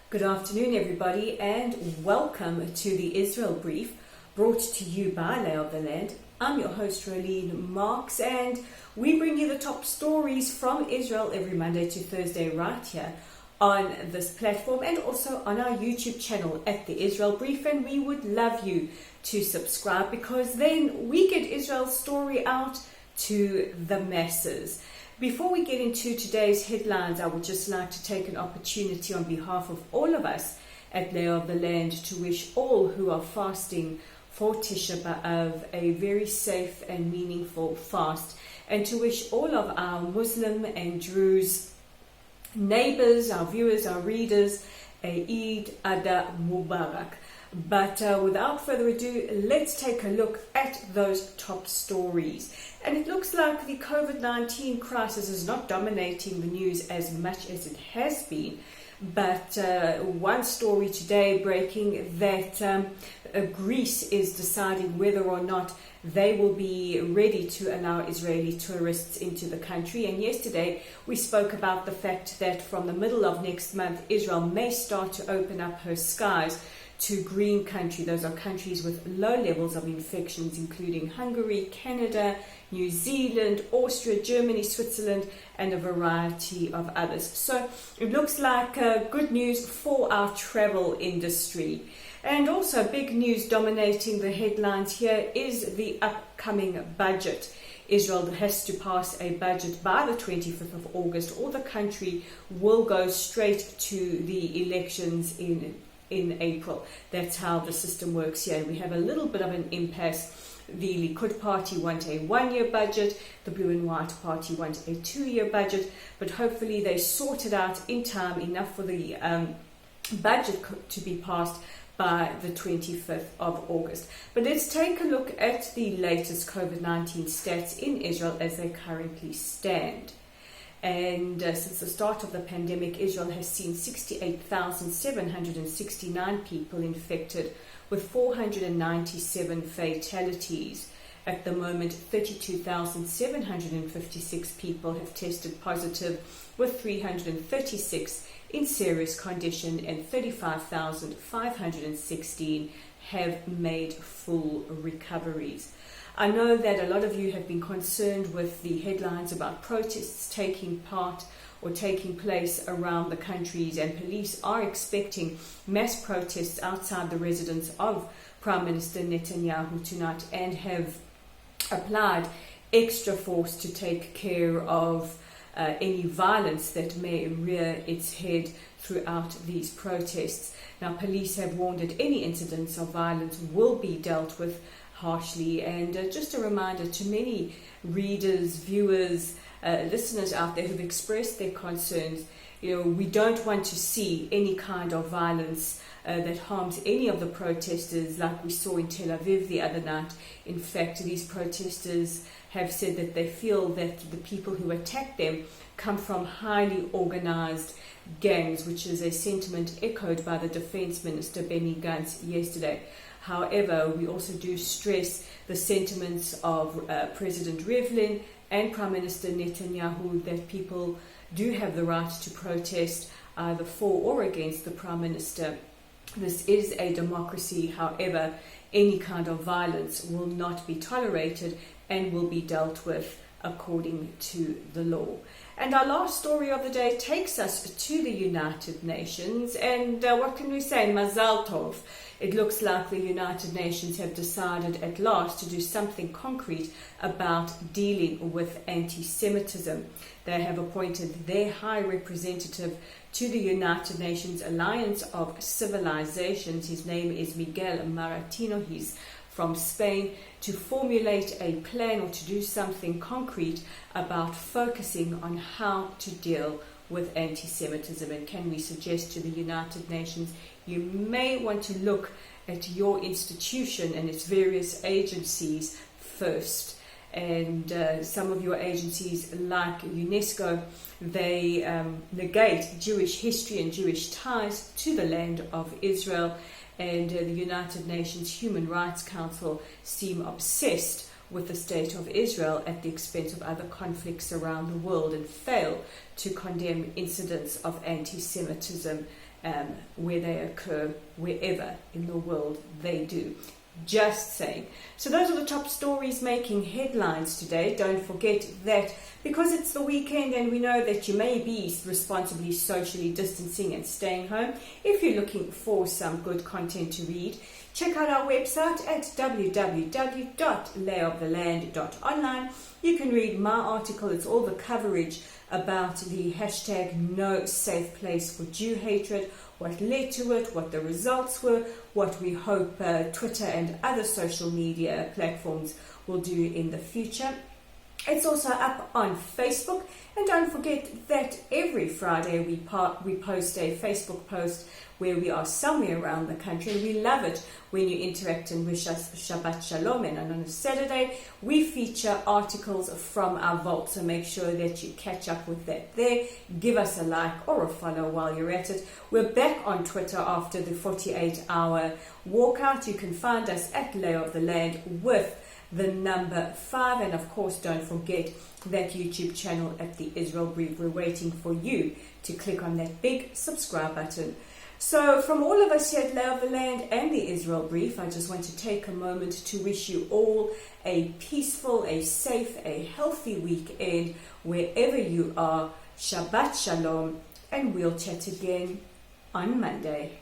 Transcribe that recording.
Good afternoon, everybody, and welcome to the Israel Brief, brought to you by Lay of the Land. I'm your host, Rolene Marks, and we bring you the top stories from Israel every Monday to Thursday right here on this platform and also on our YouTube channel at the Israel Brief. And we would love you to subscribe, because then we get Israel's story out to the masses. Before we get into today's headlines, I would just like to take an opportunity on behalf of all of us at Lay of the Land to wish all who are fasting for Tisha B'Av a very safe and meaningful fast, and to wish all of our Muslim and Druze neighbors, our viewers, our readers, a Eid Adha Mubarak. But without further ado, let's take a look at those top stories. And it looks like the COVID-19 crisis is not dominating the news as much as it has been. But one story today breaking that Greece is deciding whether or not they will be ready to allow Israeli tourists into the country. And yesterday we spoke about the fact that from the middle of next month, Israel may start to open up her skies to green country. Those are countries with low levels of infections, including Hungary, Canada, New Zealand, Austria, Germany, Switzerland, and a variety of others. So it looks like good news for our travel industry. And also big news dominating the headlines here is the upcoming budget. Israel has to pass a budget by the 25th of August, or the country will go straight to the elections in April. That's how the system works here. And we have a little bit of an impasse. The Likud party want a one-year budget. The Blue and White party want a two-year budget. But hopefully they sort it out in time, enough for the budget to be passed by the 25th of August. But let's take a look at the latest COVID-19 stats in Israel as they currently stand. And since the start of the pandemic, Israel has seen 68,769 people infected, with 497 fatalities. At the moment, 32,756 people have tested positive, with 336 in serious condition, and 35,516 have made full recoveries. I know that a lot of you have been concerned with the headlines about protests taking place around the countries, and police are expecting mass protests outside the residence of Prime Minister Netanyahu tonight, and have applied extra force to take care of any violence that may rear its head throughout these protests. Now, police have warned that any incidents of violence will be dealt with harshly. And just a reminder to many readers, viewers, listeners out there who've expressed their concerns, we don't want to see any kind of violence that harms any of the protesters, like we saw in Tel Aviv the other night. In fact, these protesters have said that they feel that the people who attacked them come from highly organized gangs, which is a sentiment echoed by the Defense Minister Benny Gantz yesterday. However, we also do stress the sentiments of President Rivlin and Prime Minister Netanyahu that people do have the right to protest either for or against the Prime Minister. This is a democracy. However, any kind of violence will not be tolerated and will be dealt with according to the law. And our last story of the day takes us to the United Nations. And what can we say? Mazal tov. It looks like the United Nations have decided at last to do something concrete about dealing with anti-Semitism. They have appointed their High Representative to the United Nations Alliance of Civilizations. His name is Miguel Maratino. He's from Spain, to formulate a plan or to do something concrete about focusing on how to deal with anti-Semitism. And can we suggest to the United Nations, you may want to look at your institution and its various agencies first. And some of your agencies, like UNESCO, they negate Jewish history and Jewish ties to the land of Israel. And the United Nations Human Rights Council seem obsessed with the state of Israel at the expense of other conflicts around the world, and fail to condemn incidents of anti-Semitism where they occur, wherever in the world they do. Just saying. So those are the top stories making headlines today. Don't forget that because it's the weekend and we know that you may be responsibly socially distancing and staying home, if you're looking for some good content to read, check out our website at www.layoftheland.online. You can read my article. It's all the coverage about the hashtag No Safe Place for Jew Hatred, what led to it, what the results were, what we hope Twitter and other social media platforms will do in the future. It's also up on Facebook, and don't forget that every Friday we post a Facebook post where we are somewhere around the country, and we love it when you interact and wish us Shabbat Shalom. And on a Saturday we feature articles from our vault, so make sure that you catch up with that there. Give us a like or a follow while you're at it. We're back on Twitter after the 48-hour walkout. You can find us at Lay of the Land with the number 5, and of course don't forget that YouTube channel at the Israel Brief. We're waiting for you to click on that big subscribe button. So from all of us here at Lay of the Land and the Israel Brief, I just want to take a moment to wish you all a peaceful, a safe, a healthy weekend wherever you are. Shabbat Shalom, and we'll chat again on Monday.